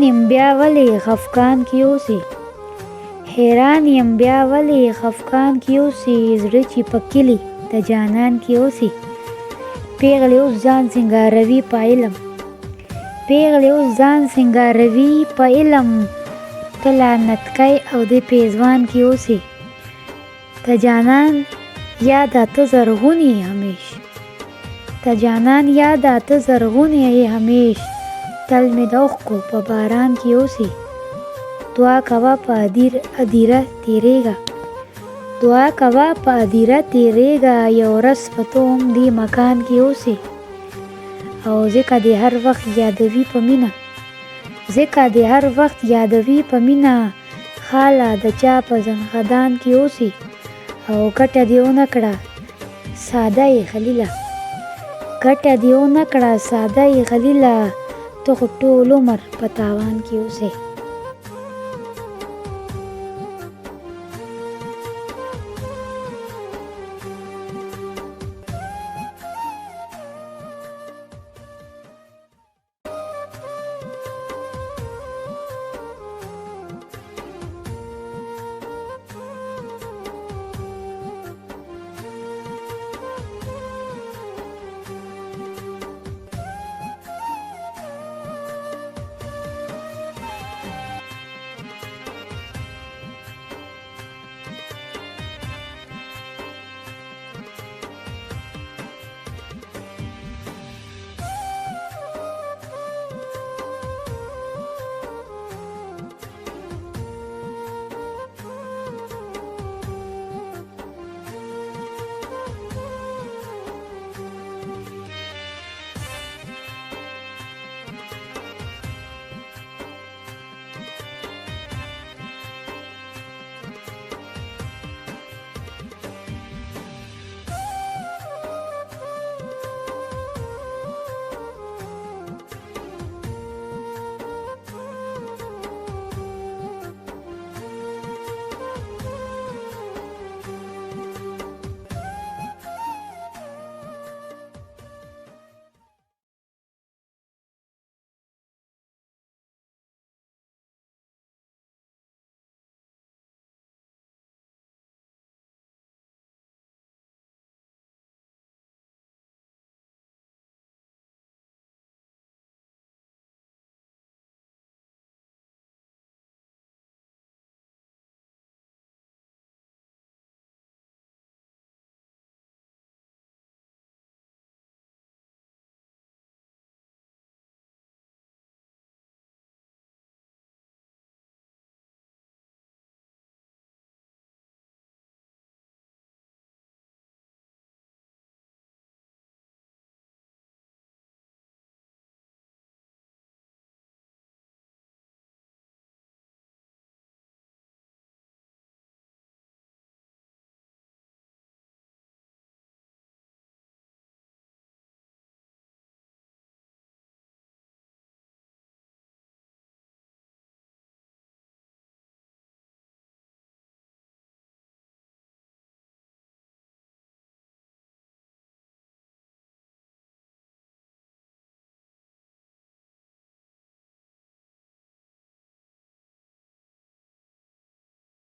یم بیا ولې خفګان کې اوسې حیران یم بیا ولې خفګان کې اوسې زړه چې په کلي د جانان کې اوسې پیغلې اوس ځان سینګاروي په علم پیغلې اوس ځان سینګاروي په علم ته لعنتکی او د پیزوان کې اوسې ته جانان یاده ته زرغونې همیش ته جانان یاده ته زرغونې همیش تل مې د اوښکو په باران کې اوسې دعا کوه په هدیره تېرېږه دعا کوه په هدیره تېرېږه یو ورځ به ته هم دې مکان کې اوسې او ځکه دې هر وخت یادوي په مینه ځکه دې هر وخت یادوي په مینه خاله د چا په زنخدان کې اوسې او ګټه دې ونه کړه ساده یې خلیله ګټه دې ونه کړه ساده یې خلیله ته خو ټول عمر په تاوان کې اوسې